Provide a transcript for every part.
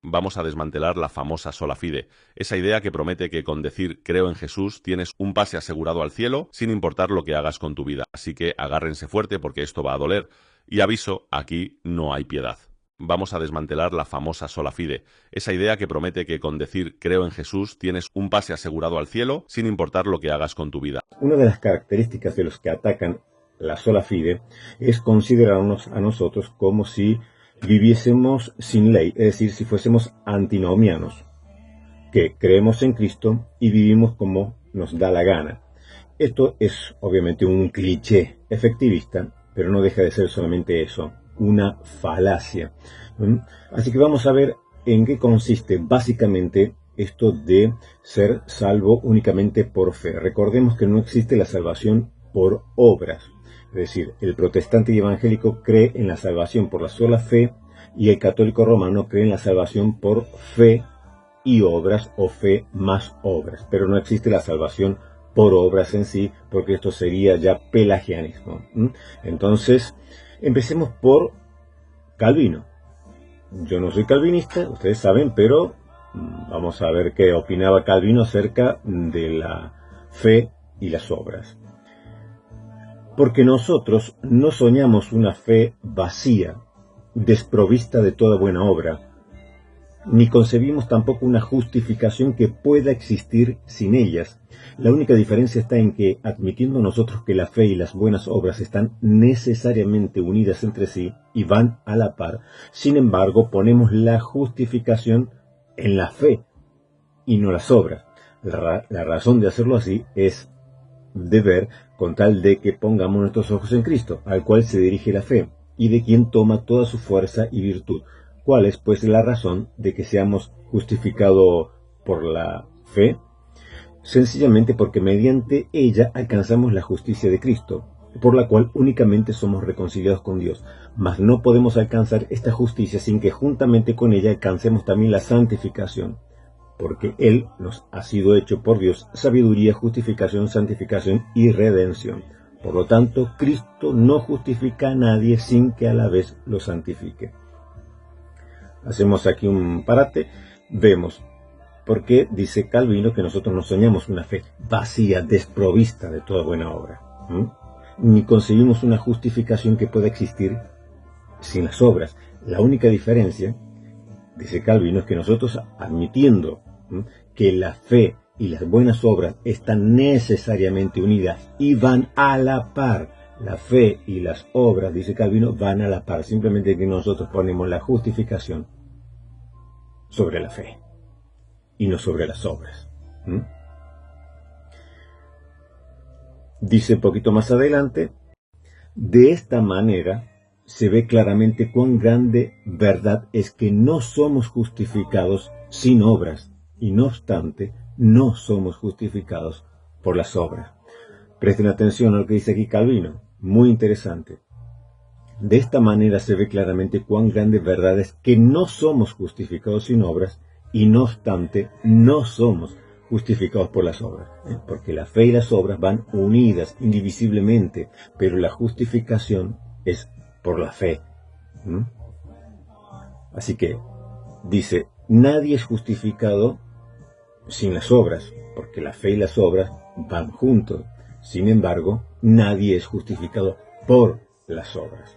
Vamos a desmantelar la famosa sola fide, esa idea que promete que con decir creo en Jesús tienes un pase asegurado al cielo sin importar lo que hagas con tu vida. Así que agárrense fuerte porque esto va a doler. Y aviso, aquí no hay piedad. Vamos a desmantelar la famosa sola fide, esa idea que promete que con decir creo en Jesús tienes un pase asegurado al cielo sin importar lo que hagas con tu vida. Una de las características de los que atacan la sola fide es considerarnos a nosotros como si viviésemos sin ley, es decir, si fuésemos antinomianos, que creemos en Cristo y vivimos como nos da la gana. Esto es obviamente un cliché efectivista, pero no deja de ser solamente eso, una falacia. Así que vamos a ver en qué consiste básicamente esto de ser salvo únicamente por fe. Recordemos que no existe la salvación por obras. Es decir, el protestante y evangélico cree en la salvación por la sola fe y el católico romano cree en la salvación por fe y obras o fe más obras. Pero no existe la salvación por obras en sí, porque esto sería ya pelagianismo. Entonces, empecemos por Calvino. Yo no soy calvinista, ustedes saben, pero vamos a ver qué opinaba Calvino acerca de la fe y las obras. Porque nosotros no soñamos una fe vacía, desprovista de toda buena obra, ni concebimos tampoco una justificación que pueda existir sin ellas. La única diferencia está en que, admitiendo nosotros que la fe y las buenas obras están necesariamente unidas entre sí y van a la par, sin embargo ponemos la justificación en la fe y no las obras. La razón de hacerlo así es de ver con tal de que pongamos nuestros ojos en Cristo, al cual se dirige la fe, y de quien toma toda su fuerza y virtud. ¿Cuál es, pues, la razón de que seamos justificados por la fe? Sencillamente porque mediante ella alcanzamos la justicia de Cristo, por la cual únicamente somos reconciliados con Dios. Mas no podemos alcanzar esta justicia sin que juntamente con ella alcancemos también la santificación, porque Él nos ha sido hecho por Dios sabiduría, justificación, santificación y redención. Por lo tanto, Cristo no justifica a nadie sin que a la vez lo santifique. Hacemos aquí un parate, vemos por qué dice Calvino que nosotros no soñamos una fe vacía, desprovista de toda buena obra, ni concebimos una justificación que pueda existir sin las obras. La única diferencia, dice Calvino, es que nosotros, admitiendo que la fe y las buenas obras están necesariamente unidas y van a la par, la fe y las obras, dice Calvino, van a la par, simplemente que nosotros ponemos la justificación sobre la fe y no sobre las obras. Dice un poquito más adelante, de esta manera se ve claramente cuán grande verdad es que no somos justificados sin obras, y no obstante, no somos justificados por las obras. Presten atención a lo que dice aquí Calvino, muy interesante. De esta manera se ve claramente cuán grande verdad es que no somos justificados sin obras, y no obstante, no somos justificados por las obras, porque la fe y las obras van unidas indivisiblemente, pero la justificación es por la fe. Así que dice, nadie es justificado sin las obras, porque la fe y las obras van juntos. Sin embargo, nadie es justificado por las obras.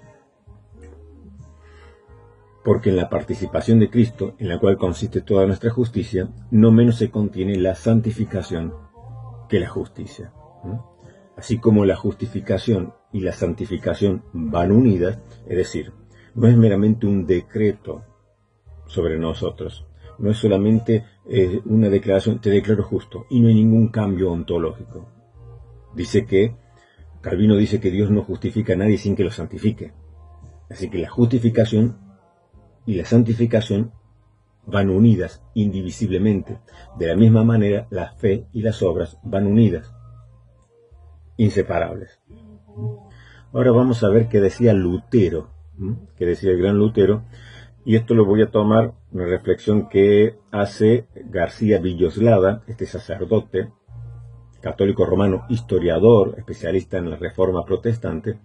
Porque en la participación de Cristo, en la cual consiste toda nuestra justicia, no menos se contiene la santificación que la justicia. Así como la justificación y la santificación van unidas, es decir, no es meramente un decreto sobre nosotros, no es solamente una declaración, te declaro justo, y no hay ningún cambio ontológico. Calvino dice que Dios no justifica a nadie sin que lo santifique. Así que la justificación y la santificación van unidas indivisiblemente. De la misma manera, la fe y las obras van unidas, inseparables. Ahora vamos a ver qué decía Lutero, qué decía el gran Lutero, y esto lo voy a tomar, una reflexión que hace García Villoslada, este sacerdote, católico romano, historiador, especialista en la Reforma Protestante,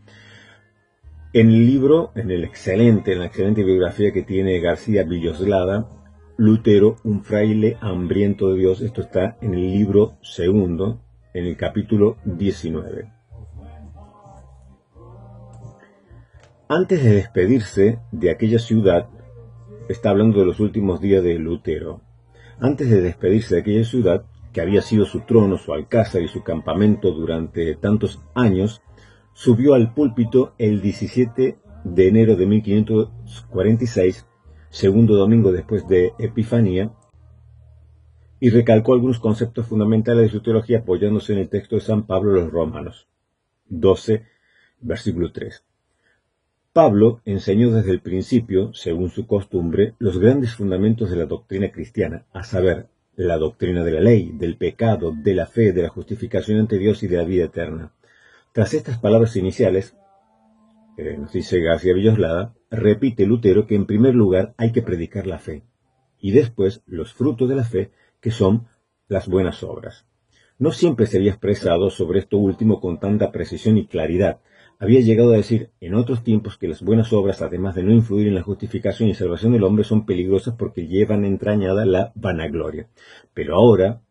en el libro, en la excelente biografía que tiene García Villoslada, Lutero, un fraile hambriento de Dios. Esto está en el libro segundo, en el capítulo 19. Antes de despedirse de aquella ciudad, está hablando de los últimos días de Lutero, antes de despedirse de aquella ciudad, que había sido su trono, su alcázar y su campamento durante tantos años, subió al púlpito el 17 de enero de 1546, segundo domingo después de Epifanía, y recalcó algunos conceptos fundamentales de su teología apoyándose en el texto de San Pablo a los Romanos 12, versículo 3. Pablo enseñó desde el principio, según su costumbre, los grandes fundamentos de la doctrina cristiana, a saber, la doctrina de la ley, del pecado, de la fe, de la justificación ante Dios y de la vida eterna. Tras estas palabras iniciales, nos dice García Villoslada, repite Lutero que en primer lugar hay que predicar la fe, y después los frutos de la fe, que son las buenas obras. No siempre se había expresado sobre esto último con tanta precisión y claridad. Había llegado a decir en otros tiempos que las buenas obras, además de no influir en la justificación y salvación del hombre, son peligrosas porque llevan entrañada la vanagloria. Pero ahora,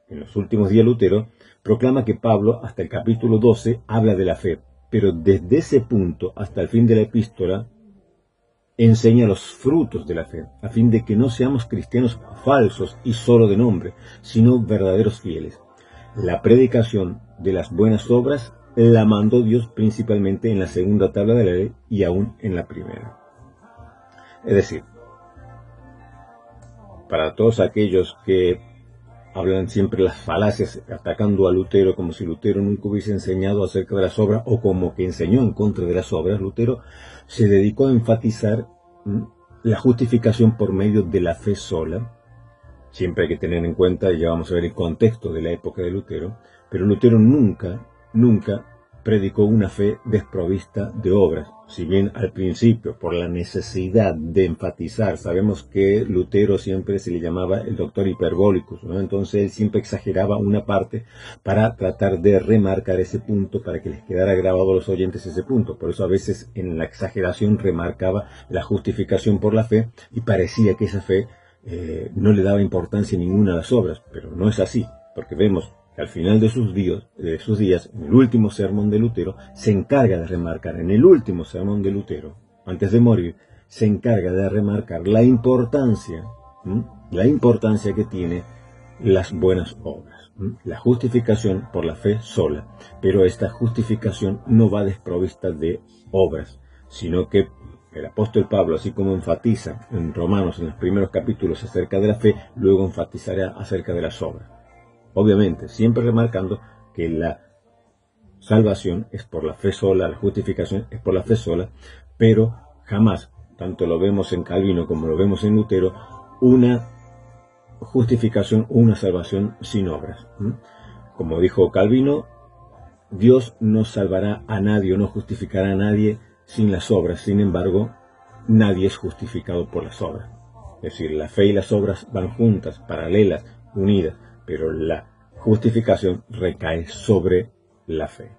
en los últimos días, Lutero proclama que Pablo, hasta el capítulo 12, habla de la fe, pero desde ese punto hasta el fin de la epístola, enseña los frutos de la fe, a fin de que no seamos cristianos falsos y solo de nombre, sino verdaderos fieles. La predicación de las buenas obras la mandó Dios principalmente en la segunda tabla de la ley y aún en la primera. Es decir, para todos aquellos que hablan siempre las falacias atacando a Lutero como si Lutero nunca hubiese enseñado acerca de las obras o como que enseñó en contra de las obras, Lutero se dedicó a enfatizar la justificación por medio de la fe sola. Siempre hay que tener en cuenta, ya vamos a ver el contexto de la época de Lutero, pero Lutero nunca predicó una fe desprovista de obras. Si bien al principio, por la necesidad de enfatizar, sabemos que Lutero siempre se le llamaba el doctor hiperbólicus, ¿no? Entonces él siempre exageraba una parte para tratar de remarcar ese punto, para que les quedara grabado a los oyentes ese punto. Por eso a veces en la exageración remarcaba la justificación por la fe y parecía que esa fe no le daba importancia ninguna a las obras, pero no es así, porque vemos que al final de sus días, en el último sermón de Lutero, se encarga de remarcar, en el último sermón de Lutero, antes de morir, se encarga de remarcar la importancia que tiene las buenas obras, la justificación por la fe sola, pero esta justificación no va desprovista de obras, sino que el apóstol Pablo, así como enfatiza en Romanos en los primeros capítulos acerca de la fe, luego enfatizará acerca de las obras. Obviamente, siempre remarcando que la salvación es por la fe sola, la justificación es por la fe sola, pero jamás, tanto lo vemos en Calvino como lo vemos en Lutero, una justificación o una salvación sin obras. Como dijo Calvino, Dios no salvará a nadie o no justificará a nadie sin las obras. Sin embargo, nadie es justificado por las obras. Es decir, la fe y las obras van juntas, paralelas, unidas, pero la justificación recae sobre la fe.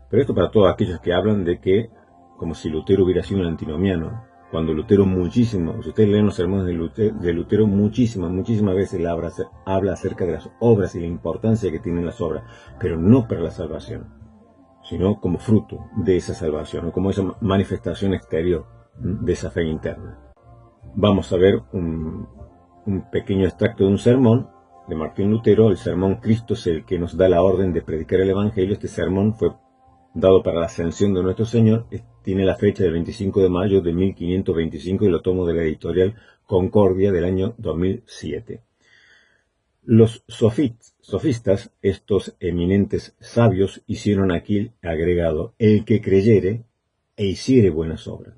Pero esto para todos aquellos que hablan de que, como si Lutero hubiera sido un antinomiano, cuando Lutero muchísimo, si ustedes leen los sermones de Lutero muchísimas veces habla acerca de las obras y la importancia que tienen las obras, pero no para la salvación, sino como fruto de esa salvación, o como esa manifestación exterior de esa fe interna. Vamos a ver un pequeño extracto de un sermón de Martín Lutero, el sermón Cristo es el que nos da la orden de predicar el Evangelio. Este sermón fue dado para la ascensión de nuestro Señor, tiene la fecha del 25 de mayo de 1525 y lo tomo de la editorial Concordia del año 2007. Los sofistas, estos eminentes sabios, hicieron aquí agregado, el que creyere e hiciere buenas obras.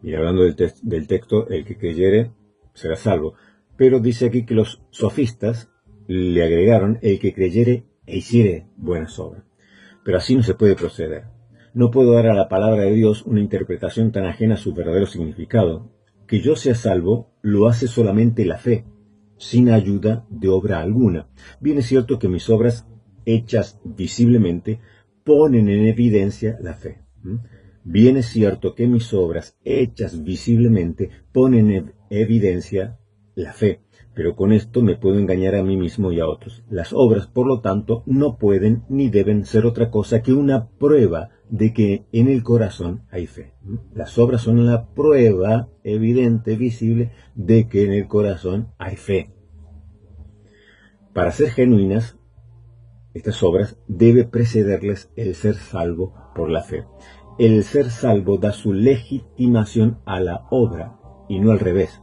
Y hablando del texto, el que creyere será salvo. Pero dice aquí que los sofistas le agregaron el que creyere e hiciere buenas obras. Pero así no se puede proceder. No puedo dar a la palabra de Dios una interpretación tan ajena a su verdadero significado. Que yo sea salvo lo hace solamente la fe, sin ayuda de obra alguna. Bien es cierto que mis obras hechas visiblemente ponen en evidencia la fe. Bien es cierto que mis obras hechas visiblemente ponen evidencia la fe, pero con esto me puedo engañar a mí mismo y a otros. Las obras, por lo tanto, no pueden ni deben ser otra cosa que una prueba de que en el corazón hay fe. Las obras son la prueba evidente, visible, de que en el corazón hay fe. Para ser genuinas, estas obras debe precederles el ser salvo por la fe. El ser salvo da su legitimación a la obra y no al revés.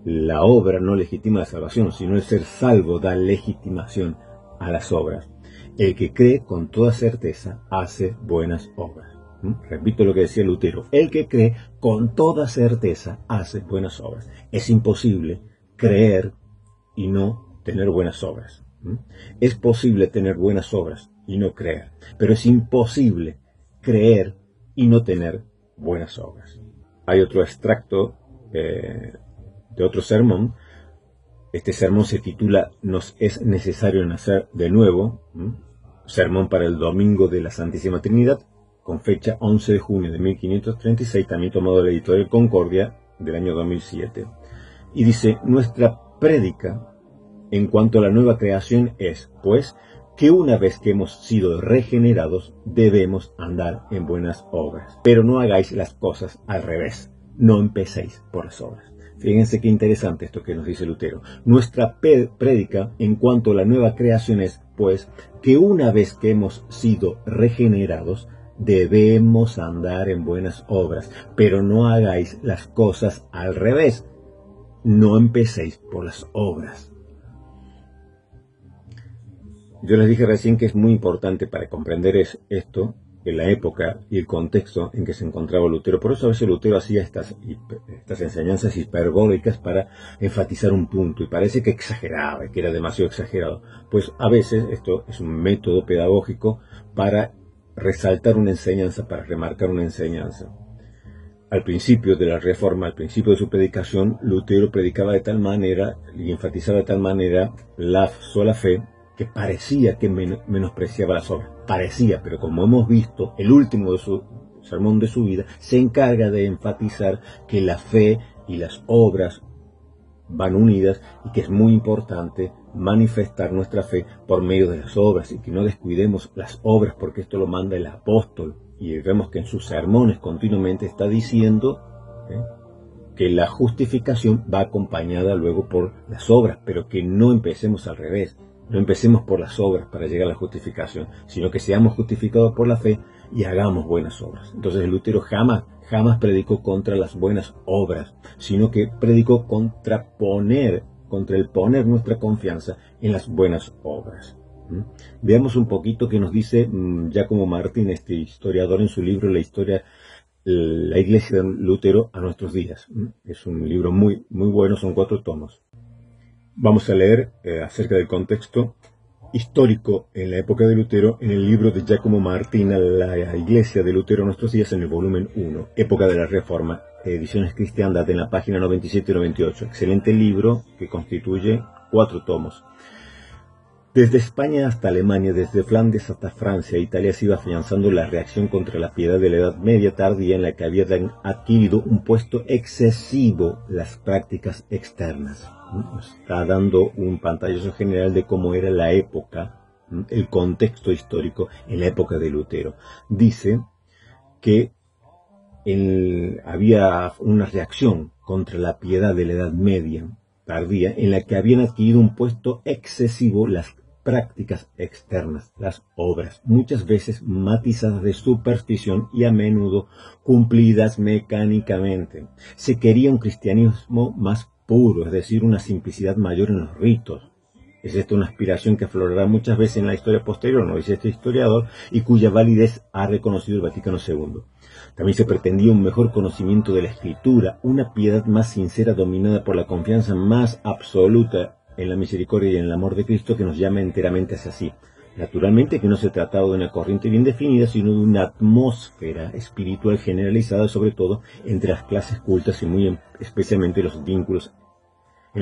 La obra no legitima la salvación, sino el ser salvo da legitimación a las obras. El que cree con toda certeza hace buenas obras. Repito lo que decía Lutero. El que cree con toda certeza hace buenas obras. Es imposible creer y no tener buenas obras. Es posible tener buenas obras y no creer, pero es imposible creer y no tener buenas obras. Hay otro extracto de otro sermón. Este sermón se titula Nos es necesario nacer de nuevo. Sermón para el Domingo de la Santísima Trinidad, con fecha 11 de junio de 1536, también tomado de la editorial Concordia del año 2007. Y dice: nuestra prédica en cuanto a la nueva creación es, pues, que una vez que hemos sido regenerados, debemos andar en buenas obras. Pero no hagáis las cosas al revés. No empecéis por las obras. Fíjense qué interesante esto que nos dice Lutero. Nuestra prédica en cuanto a la nueva creación es, pues, que una vez que hemos sido regenerados, debemos andar en buenas obras. Pero no hagáis las cosas al revés. No empecéis por las obras. Yo les dije recién que es muy importante para comprender esto, en la época y el contexto en que se encontraba Lutero. Por eso a veces Lutero hacía estas enseñanzas hiperbólicas para enfatizar un punto, y parece que exageraba, que era demasiado exagerado. Pues a veces esto es un método pedagógico para resaltar una enseñanza, para remarcar una enseñanza. Al principio de la Reforma, al principio de su predicación, Lutero predicaba de tal manera y enfatizaba de tal manera la sola fe, que parecía que menospreciaba las obras. Parecía, pero como hemos visto, el último de su sermón de su vida se encarga de enfatizar que la fe y las obras van unidas y que es muy importante manifestar nuestra fe por medio de las obras, y que no descuidemos las obras, porque esto lo manda el apóstol. Y vemos que en sus sermones continuamente está diciendo que la justificación va acompañada luego por las obras, pero que no empecemos al revés. No empecemos por las obras para llegar a la justificación, sino que seamos justificados por la fe y hagamos buenas obras. Entonces Lutero jamás predicó contra las buenas obras, sino que predicó contra el poner nuestra confianza en las buenas obras. Veamos un poquito qué nos dice Giacomo Martín, este historiador, en su libro La Iglesia de Lutero a nuestros días. Es un libro muy, muy bueno, son 4 tomos. Vamos a leer acerca del contexto histórico en la época de Lutero en el libro de Giacomo Martín, La Iglesia de Lutero a nuestros días, en el volumen 1, Época de la Reforma, Ediciones Cristiandad, en la página 97 y 98. Excelente libro que constituye 4 tomos. Desde España hasta Alemania, desde Flandes hasta Francia e Italia, se iba afianzando la reacción contra la piedad de la Edad Media tardía, en la que habían adquirido un puesto excesivo las prácticas externas. Nos está dando un pantallazo general de cómo era la época, el contexto histórico en la época de Lutero. Dice que había una reacción contra la piedad de la Edad Media tardía, en la que habían adquirido un puesto excesivo las prácticas externas, las obras, muchas veces matizadas de superstición y a menudo cumplidas mecánicamente. Se quería un cristianismo más puro, es decir, una simplicidad mayor en los ritos. Es esta una aspiración que aflorará muchas veces en la historia posterior, nos dice este historiador, y cuya validez ha reconocido el Vaticano II. También se pretendía un mejor conocimiento de la Escritura, una piedad más sincera dominada por la confianza más absoluta en la misericordia y en el amor de Cristo, que nos llama enteramente hacia sí. Naturalmente que no se trataba de una corriente bien definida, sino de una atmósfera espiritual generalizada, sobre todo entre las clases cultas y muy especialmente en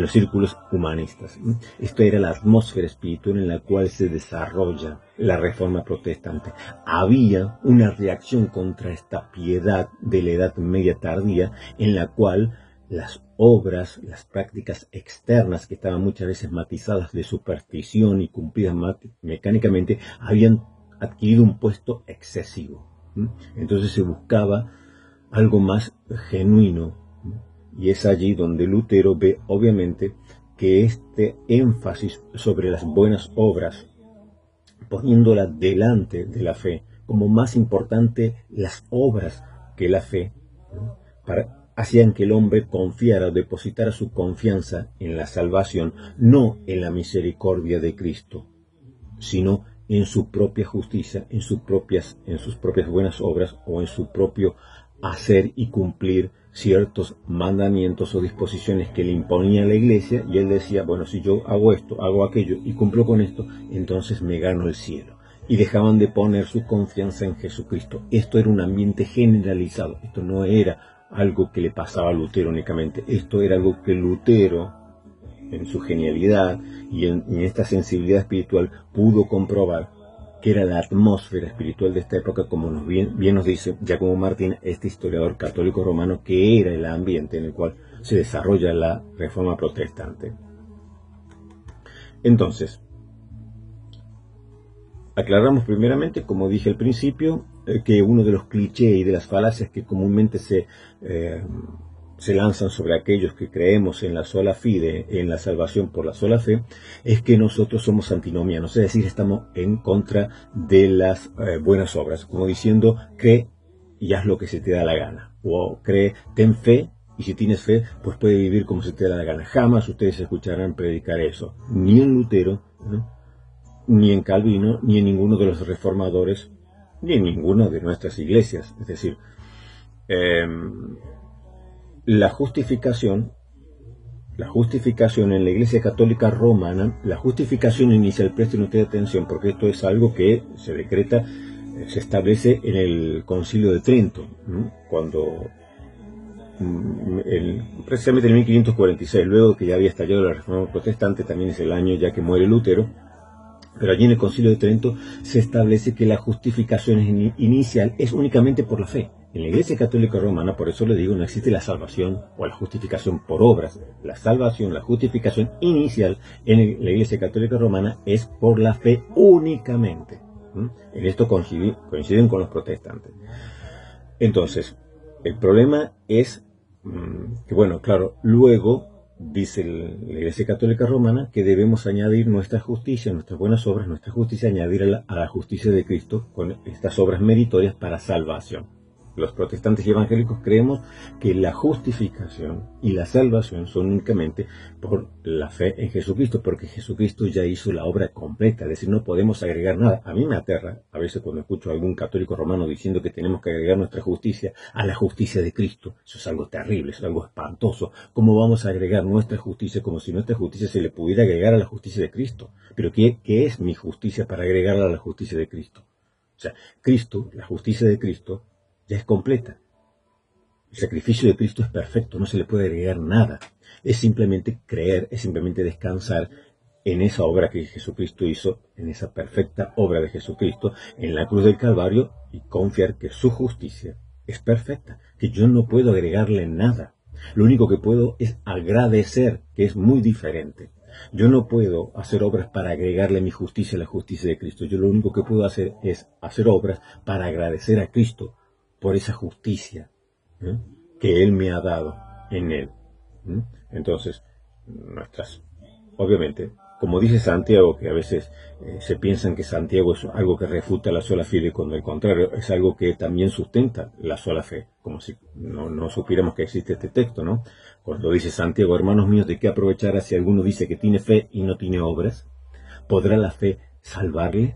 los círculos humanistas. Esta era la atmósfera espiritual en la cual se desarrolla la Reforma protestante. Había una reacción contra esta piedad de la Edad Media tardía, en la cual las obras, las prácticas externas que estaban muchas veces matizadas de superstición y cumplidas mecánicamente, habían adquirido un puesto excesivo. Entonces se buscaba algo más genuino, y es allí donde Lutero ve obviamente que este énfasis sobre las buenas obras, poniéndola delante de la fe, como más importante las obras que la fe, hacían que el hombre confiara, depositara su confianza en la salvación, no en la misericordia de Cristo, sino en su propia justicia, en sus propias buenas obras, o en su propio hacer y cumplir ciertos mandamientos o disposiciones que le imponía la iglesia, y él decía, bueno, si yo hago esto, hago aquello y cumplo con esto, entonces me gano el cielo. Y dejaban de poner su confianza en Jesucristo. Esto era un ambiente generalizado, esto no era algo que le pasaba a Lutero únicamente, esto era algo que Lutero, en su genialidad y en esta sensibilidad espiritual, pudo comprobar que era la atmósfera espiritual de esta época, como bien nos dice Giacomo Martín, este historiador católico romano, que era el ambiente en el cual se desarrolla la Reforma Protestante. Entonces, aclaramos primeramente, como dije al principio, que uno de los clichés y de las falacias que comúnmente se lanzan sobre aquellos que creemos en la sola fide, en la salvación por la sola fe, es que nosotros somos antinomianos, es decir, estamos en contra de las buenas obras, como diciendo, cree y haz lo que se te da la gana, o cree, ten fe, y si tienes fe, pues puedes vivir como se te da la gana. Jamás ustedes escucharán predicar eso, ni en Lutero, ¿no?, ni en Calvino, ni en ninguno de los reformadores, ni en ninguna de nuestras iglesias. Es decir, la justificación en la Iglesia Católica Romana, la justificación inicial, presten ustedes atención, porque esto es algo que se decreta, se establece en el Concilio de Trento, ¿no?, cuando precisamente en 1546, luego que ya había estallado la Reforma Protestante, también es el año ya que muere Lutero. Pero allí en el Concilio de Trento se establece que la justificación inicial es únicamente por la fe. En la Iglesia Católica Romana, por eso le digo, no existe la salvación o la justificación por obras. La salvación, la justificación inicial en la Iglesia Católica Romana es por la fe únicamente. En esto coinciden con los protestantes. Entonces, el problema es que, bueno, claro, luego dice la Iglesia Católica Romana que debemos añadir nuestra justicia, nuestras buenas obras, nuestra justicia, añadir a la justicia de Cristo con estas obras meritorias para salvación. Los protestantes y evangélicos creemos que la justificación y la salvación son únicamente por la fe en Jesucristo, porque Jesucristo ya hizo la obra completa, es decir, no podemos agregar nada. A mí me aterra a veces cuando escucho a algún católico romano diciendo que tenemos que agregar nuestra justicia a la justicia de Cristo. Eso es algo terrible, eso es algo espantoso. ¿Cómo vamos a agregar nuestra justicia como si nuestra justicia se le pudiera agregar a la justicia de Cristo? Pero ¿qué es mi justicia para agregarla a la justicia de Cristo? O sea, Cristo, la justicia de Cristo, ya es completa. El sacrificio de Cristo es perfecto, no se le puede agregar nada. Es simplemente creer, es simplemente descansar en esa obra que Jesucristo hizo, en esa perfecta obra de Jesucristo en la cruz del Calvario, y confiar que su justicia es perfecta, que yo no puedo agregarle nada. Lo único que puedo es agradecer, que es muy diferente. Yo no puedo hacer obras para agregarle mi justicia a la justicia de Cristo. Yo lo único que puedo hacer es hacer obras para agradecer a Cristo por esa justicia que Él me ha dado en Él. Entonces, obviamente, como dice Santiago, que a veces se piensan que Santiago es algo que refuta la sola fe, cuando al contrario es algo que también sustenta la sola fe, como si no supiéramos que existe este texto, ¿no? Cuando dice Santiago, hermanos míos, ¿de qué aprovechará si alguno dice que tiene fe y no tiene obras? ¿Podrá la fe salvarle?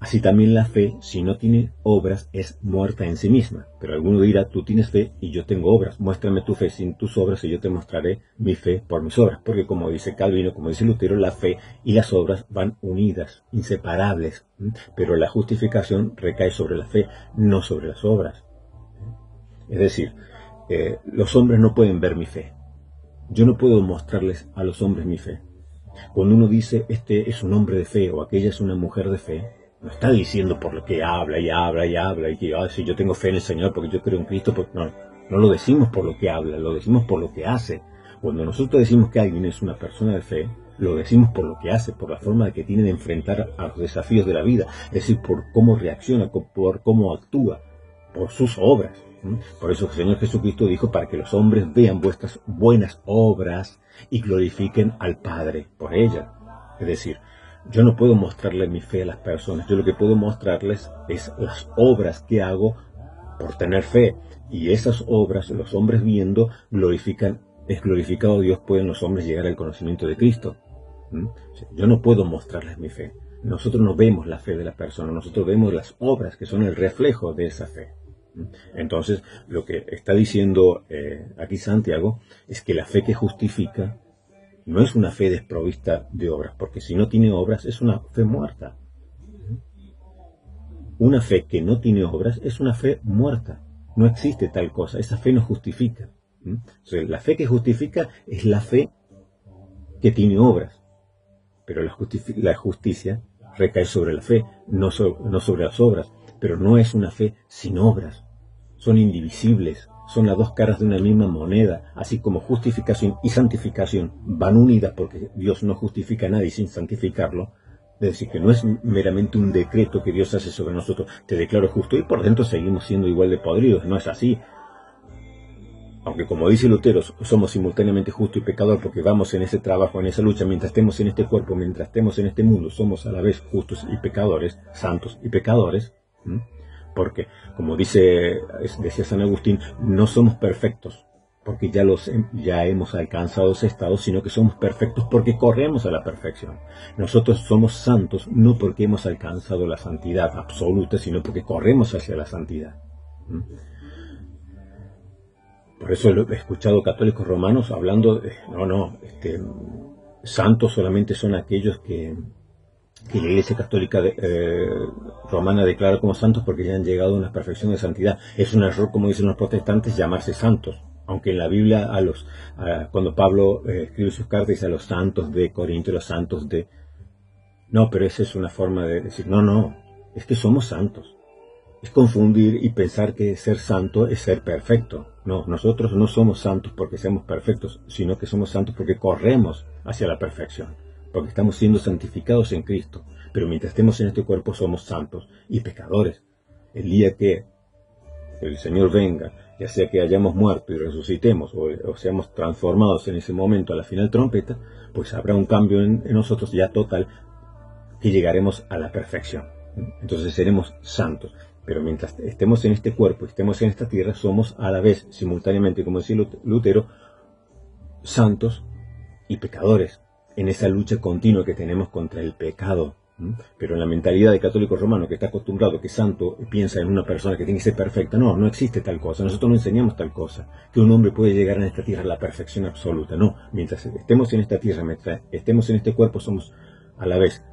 Así también la fe, si no tiene obras, es muerta en sí misma. Pero alguno dirá, tú tienes fe y yo tengo obras. Muéstrame tu fe sin tus obras y yo te mostraré mi fe por mis obras. Porque como dice Calvino, como dice Lutero, la fe y las obras van unidas, inseparables. Pero la justificación recae sobre la fe, no sobre las obras. Es decir, los hombres no pueden ver mi fe. Yo no puedo mostrarles a los hombres mi fe. Cuando uno dice, este es un hombre de fe o aquella es una mujer de fe, no está diciendo por lo que habla y habla y habla y que si yo tengo fe en el Señor porque yo creo en Cristo, pues no. No lo decimos por lo que habla, lo decimos por lo que hace. Cuando nosotros decimos que alguien es una persona de fe, lo decimos por lo que hace, por la forma que tiene de enfrentar a los desafíos de la vida, es decir, por cómo reacciona, por cómo actúa, por sus obras. Por eso el Señor Jesucristo dijo, para que los hombres vean vuestras buenas obras y glorifiquen al Padre por ellas. Es decir, yo no puedo mostrarle mi fe a las personas, yo lo que puedo mostrarles es las obras que hago por tener fe. Y esas obras, los hombres viendo, es glorificado Dios, pueden los hombres llegar al conocimiento de Cristo. Yo no puedo mostrarles mi fe. Nosotros no vemos la fe de la persona, nosotros vemos las obras que son el reflejo de esa fe. Entonces, lo que está diciendo aquí Santiago es que la fe que justifica no es una fe desprovista de obras, porque si no tiene obras es una fe muerta. Una fe que no tiene obras es una fe muerta. No existe tal cosa, esa fe no justifica. Entonces, la fe que justifica es la fe que tiene obras, pero la justicia recae sobre la fe, no sobre las obras, pero no es una fe sin obras. Son indivisibles, son las dos caras de una misma moneda, así como justificación y santificación van unidas, porque Dios no justifica a nadie sin santificarlo. Es decir, que no es meramente un decreto que Dios hace sobre nosotros, te declaro justo, y por dentro seguimos siendo igual de podridos. No es así. Aunque, como dice Lutero, somos simultáneamente justo y pecador, porque vamos en ese trabajo, en esa lucha, mientras estemos en este cuerpo, mientras estemos en este mundo, somos a la vez justos y pecadores, santos y pecadores. Porque, como decía San Agustín, no somos perfectos porque ya hemos alcanzado ese estado, sino que somos perfectos porque corremos a la perfección. Nosotros somos santos no porque hemos alcanzado la santidad absoluta, sino porque corremos hacia la santidad. Por eso he escuchado católicos romanos hablando de, santos solamente son aquellos que la Iglesia Católica Romana declara como santos porque ya han llegado a una perfección de santidad. Es un error, como dicen los protestantes, llamarse santos. Aunque en la Biblia, cuando Pablo escribe sus cartas, dice a los santos de Corinto, los santos de... No, pero esa es una forma de decir, no, es que somos santos. Es confundir y pensar que ser santo es ser perfecto. No, nosotros no somos santos porque seamos perfectos, sino que somos santos porque corremos hacia la perfección, porque estamos siendo santificados en Cristo. Pero mientras estemos en este cuerpo somos santos y pecadores. El día que el Señor venga, ya sea que hayamos muerto y resucitemos o seamos transformados en ese momento a la final trompeta, pues habrá un cambio en nosotros ya total, que llegaremos a la perfección. Entonces seremos santos. Pero mientras estemos en este cuerpo, estemos en esta tierra, somos a la vez, simultáneamente, como decía Lutero, santos y pecadores, en esa lucha continua que tenemos contra el pecado. Pero en la mentalidad de católico romano, que está acostumbrado que santo piensa en una persona que tiene que ser perfecta, no existe tal cosa. Nosotros no enseñamos tal cosa, que un hombre puede llegar a esta tierra a la perfección absoluta. No, mientras estemos en esta tierra, mientras estemos en este cuerpo, somos a la vez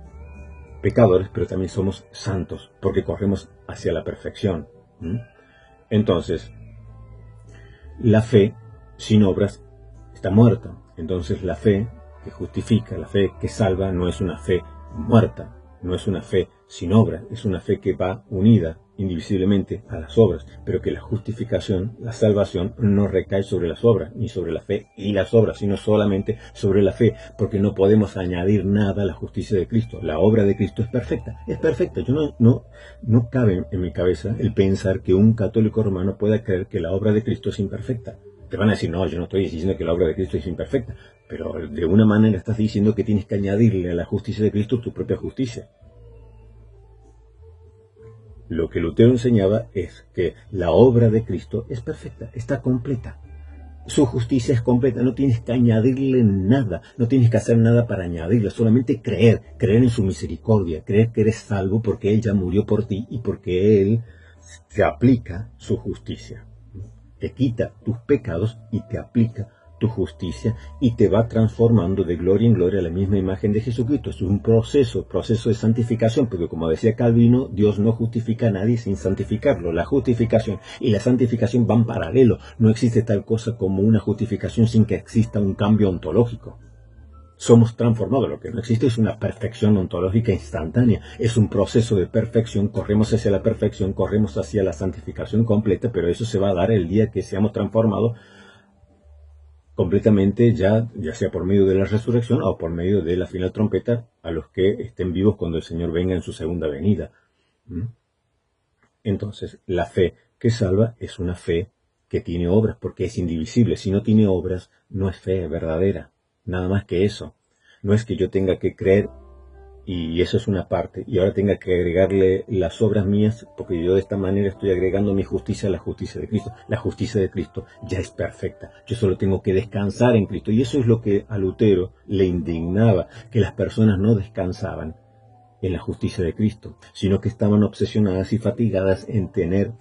pecadores, pero también somos santos, porque corremos hacia la perfección. Entonces, la fe sin obras está muerta. Entonces la fe que justifica, la fe que salva, no es una fe muerta, no es una fe sin obras, es una fe que va unida indivisiblemente a las obras, pero que la justificación, la salvación, no recae sobre las obras, ni sobre la fe y las obras, sino solamente sobre la fe, porque no podemos añadir nada a la justicia de Cristo. La obra de Cristo es perfecta. Yo no cabe en mi cabeza el pensar que un católico romano pueda creer que la obra de Cristo es imperfecta. Te van a decir, no, yo no estoy diciendo que la obra de Cristo es imperfecta, pero de una manera estás diciendo que tienes que añadirle a la justicia de Cristo tu propia justicia. Lo que Lutero enseñaba es que la obra de Cristo es perfecta, está completa. Su justicia es completa, no tienes que añadirle nada, no tienes que hacer nada para añadirle, solamente creer en su misericordia, creer que eres salvo porque Él ya murió por ti y porque Él te aplica su justicia. Te quita tus pecados y te aplica tu justicia y te va transformando de gloria en gloria a la misma imagen de Jesucristo. Es un proceso de santificación, porque como decía Calvino, Dios no justifica a nadie sin santificarlo. La justificación y la santificación van paralelo. No existe tal cosa como una justificación sin que exista un cambio ontológico. somos transformados. Lo que no existe es una perfección ontológica instantánea. Es un proceso de perfección. Corremos hacia la perfección, corremos hacia la santificación completa, pero eso se va a dar el día que seamos transformados completamente, ya sea por medio de la resurrección o por medio de la final trompeta, a los que estén vivos cuando el Señor venga en su segunda venida. Entonces, la fe que salva es una fe que tiene obras, porque es indivisible. Si no tiene obras, no es fe verdadera. Nada más que eso. No es que yo tenga que creer, y eso es una parte, y ahora tenga que agregarle las obras mías, porque yo de esta manera estoy agregando mi justicia a la justicia de Cristo. La justicia de Cristo ya es perfecta. Yo solo tengo que descansar en Cristo. Y eso es lo que a Lutero le indignaba, que las personas no descansaban en la justicia de Cristo, sino que estaban obsesionadas y fatigadas en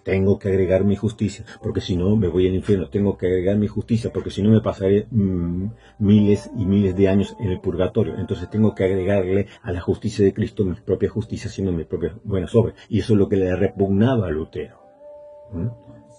tengo que agregar mi justicia, porque si no me voy al infierno, tengo que agregar mi justicia, porque si no me pasaré miles y miles de años en el purgatorio, entonces tengo que agregarle a la justicia de Cristo mi propia justicia, haciendo mis propias buenas obras, y eso es lo que le repugnaba a Lutero.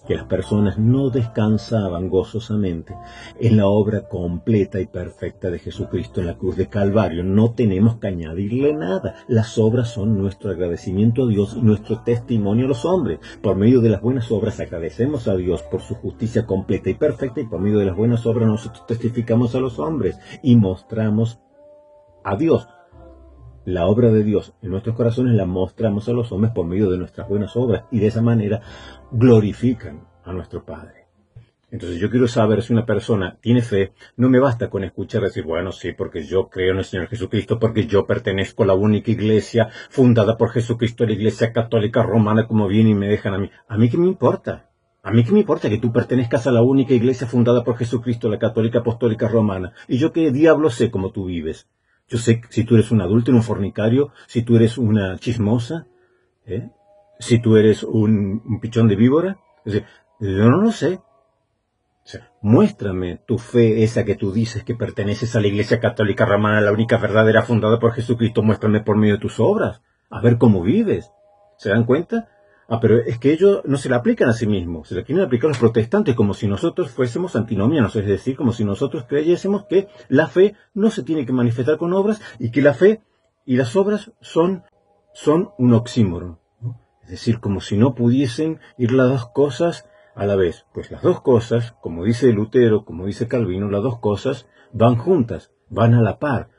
Que las personas no descansaban gozosamente en la obra completa y perfecta de Jesucristo en la cruz de Calvario. No tenemos que añadirle nada. Las obras son nuestro agradecimiento a Dios y nuestro testimonio a los hombres. Por medio de las buenas obras agradecemos a Dios por su justicia completa y perfecta, y por medio de las buenas obras nosotros testificamos a los hombres y mostramos a Dios. La obra de Dios en nuestros corazones la mostramos a los hombres por medio de nuestras buenas obras, y de esa manera glorifican a nuestro Padre. Entonces yo quiero saber si una persona tiene fe. No me basta con escuchar decir, bueno, sí, porque yo creo en el Señor Jesucristo, porque yo pertenezco a la única iglesia fundada por Jesucristo, la Iglesia Católica Romana, como viene y me dejan a mí. ¿A mí qué me importa? ¿A mí qué me importa que tú pertenezcas a la única iglesia fundada por Jesucristo, la Católica Apostólica Romana? Y yo qué diablo sé cómo tú vives. Yo sé si tú eres un adúltero, un fornicario, si tú eres una chismosa, si tú eres un pichón de víbora. Es decir, yo no lo sé. O sea, muéstrame tu fe, esa que tú dices que perteneces a la Iglesia Católica Romana, la única verdadera fundada por Jesucristo. Muéstrame por medio de tus obras, a ver cómo vives. ¿Se dan cuenta? Pero es que ellos no se la aplican a sí mismos, se la quieren aplicar a los protestantes, como si nosotros fuésemos antinomianos, es decir, como si nosotros creyésemos que la fe no se tiene que manifestar con obras, y que la fe y las obras son un oxímoron, ¿no? Es decir, como si no pudiesen ir las dos cosas a la vez. Pues las dos cosas, como dice Lutero, como dice Calvino, las dos cosas van juntas, van a la par.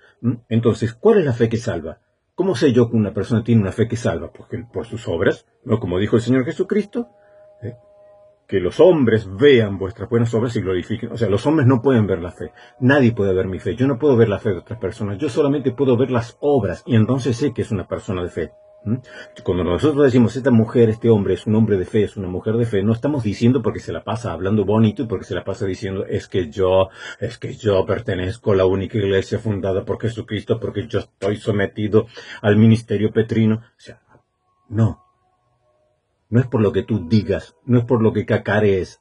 Entonces, ¿cuál es la fe que salva? ¿Cómo sé yo que una persona tiene una fe que salva? Porque por sus obras, ¿no? Como dijo el Señor Jesucristo, que los hombres vean vuestras buenas obras y glorifiquen. O sea, los hombres no pueden ver la fe. Nadie puede ver mi fe. Yo no puedo ver la fe de otras personas. Yo solamente puedo ver las obras, y entonces sé que es una persona de fe. Cuando nosotros decimos, esta mujer, este hombre es un hombre de fe, es una mujer de fe, no estamos diciendo porque se la pasa hablando bonito y porque se la pasa diciendo, es que yo pertenezco a la única iglesia fundada por Jesucristo, porque yo estoy sometido al ministerio petrino. O sea, no es por lo que tú digas, no es por lo que cacarees.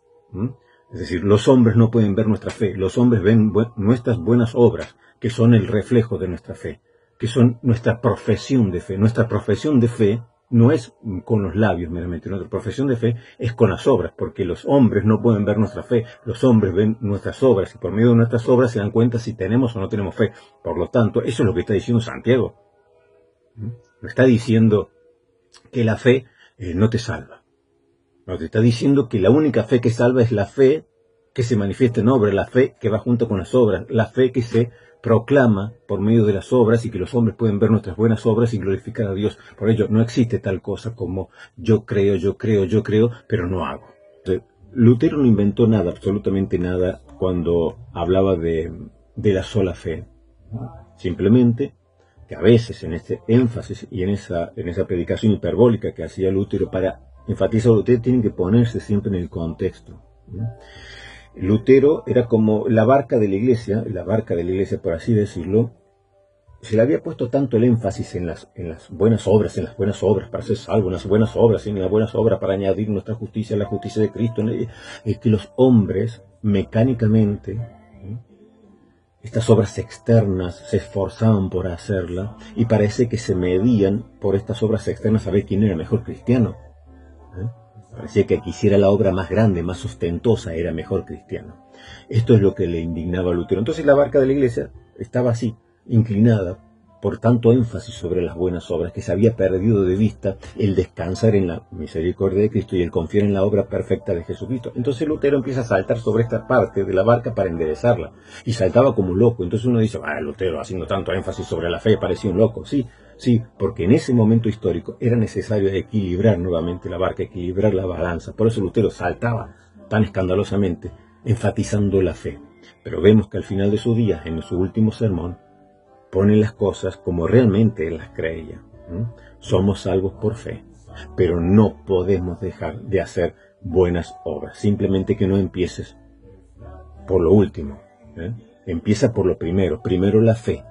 Es decir, los hombres no pueden ver nuestra fe, los hombres ven nuestras buenas obras, que son el reflejo de nuestra fe, que son nuestra profesión de fe. Nuestra profesión de fe no es con los labios meramente, nuestra profesión de fe es con las obras, porque los hombres no pueden ver nuestra fe, los hombres ven nuestras obras, y por medio de nuestras obras se dan cuenta si tenemos o no tenemos fe. Por lo tanto, eso es lo que está diciendo Santiago. No está diciendo que la fe no te salva. No, te está diciendo que la única fe que salva es la fe que se manifiesta en obra, la fe que va junto con las obras, la fe que se proclama por medio de las obras, y que los hombres pueden ver nuestras buenas obras y glorificar a Dios. Por ello, no existe tal cosa como yo creo, pero no hago. Lutero no inventó nada, absolutamente nada, cuando hablaba de la sola fe. Simplemente que a veces en este énfasis y en esa predicación hiperbólica que hacía Lutero para enfatizar, ustedes tienen que ponerse siempre en el contexto. Lutero era como la barca de la iglesia por así decirlo. Se le había puesto tanto el énfasis en las buenas obras, para ser salvo, en las buenas obras, para añadir nuestra justicia a la justicia de Cristo, que los hombres mecánicamente, estas obras externas, se esforzaban por hacerla, y parece que se medían por estas obras externas a ver quién era mejor cristiano. Parecía que quisiera la obra más grande, más ostentosa, era mejor cristiano. Esto es lo que le indignaba a Lutero. Entonces la barca de la iglesia estaba así, inclinada por tanto énfasis sobre las buenas obras, que se había perdido de vista el descansar en la misericordia de Cristo y el confiar en la obra perfecta de Jesucristo. Entonces Lutero empieza a saltar sobre esta parte de la barca para enderezarla, y saltaba como un loco. Entonces uno dice, Lutero haciendo tanto énfasis sobre la fe parecía un loco. Sí, porque en ese momento histórico era necesario equilibrar nuevamente la barca, equilibrar la balanza. Por eso Lutero saltaba tan escandalosamente, enfatizando la fe. Pero vemos que al final de sus días, en su último sermón, pone las cosas como realmente él las creía. Somos salvos por fe, pero no podemos dejar de hacer buenas obras. Simplemente que no empieces por lo último. Empieza por lo primero. Primero la fe,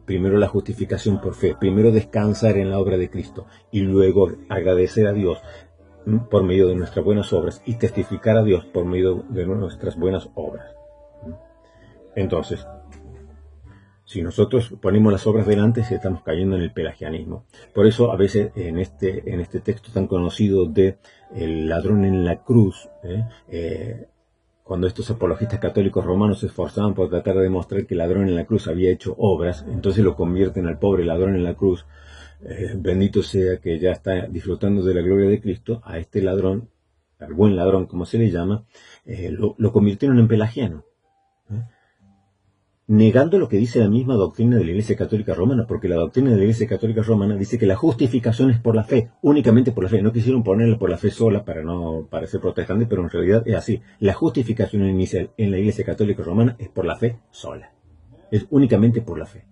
primero la justificación por fe, primero descansar en la obra de Cristo y luego agradecer a Dios por medio de nuestras buenas obras y testificar a Dios por medio de nuestras buenas obras. Entonces, si nosotros ponemos las obras delante, estamos cayendo en el pelagianismo. Por eso, a veces, en este texto tan conocido de el ladrón en la cruz, cuando estos apologistas católicos romanos se esforzaban por tratar de demostrar que el ladrón en la cruz había hecho obras, entonces lo convierten al pobre ladrón en la cruz, bendito sea que ya está disfrutando de la gloria de Cristo, a este ladrón, al buen ladrón como se le llama, lo convirtieron en pelagiano. Negando lo que dice la misma doctrina de la Iglesia Católica Romana, porque la doctrina de la Iglesia Católica Romana dice que la justificación es por la fe, únicamente por la fe. No quisieron ponerla por la fe sola para no parecer protestante, pero en realidad es así. La justificación inicial en la Iglesia Católica Romana es por la fe sola. Es únicamente por la fe.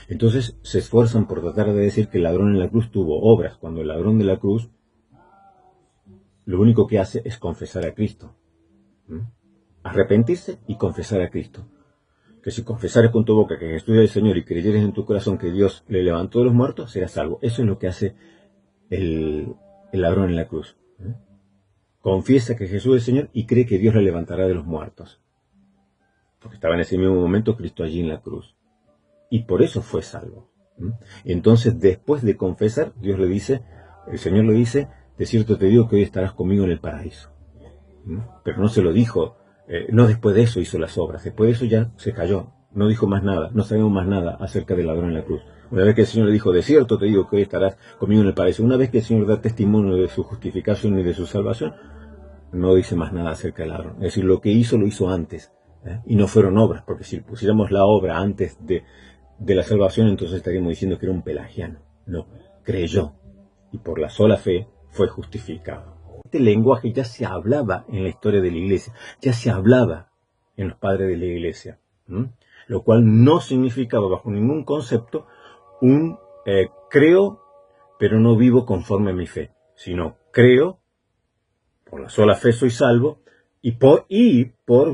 Entonces se esfuerzan por tratar de decir que el ladrón en la cruz tuvo obras, cuando el ladrón de la cruz lo único que hace es confesar a Cristo. Arrepentirse y confesar a Cristo. Que si confesares con tu boca que Jesús es el Señor y creyeres en tu corazón que Dios le levantó de los muertos, serás salvo. Eso es lo que hace el ladrón en la cruz. Confiesa que Jesús es el Señor y cree que Dios le levantará de los muertos. Porque estaba en ese mismo momento Cristo allí en la cruz. Y por eso fue salvo. Entonces, después de confesar, el Señor le dice, de cierto te digo que hoy estarás conmigo en el paraíso. Pero no se lo dijo. No después de eso hizo las obras, después de eso ya se cayó, no dijo más nada, no sabemos más nada acerca del ladrón en la cruz. Una vez que el Señor le dijo, de cierto te digo que hoy estarás conmigo en el paraíso, una vez que el Señor da testimonio de su justificación y de su salvación, no dice más nada acerca del ladrón. Es decir, lo que hizo lo hizo antes, y no fueron obras, porque si pusiéramos la obra antes de la salvación, entonces estaríamos diciendo que era un pelagiano. No, creyó, y por la sola fe fue justificado. Este lenguaje ya se hablaba en la historia de la Iglesia, ya se hablaba en los padres de la Iglesia, lo cual no significaba bajo ningún concepto un creo, pero no vivo conforme a mi fe, sino creo, por la sola fe soy salvo, y por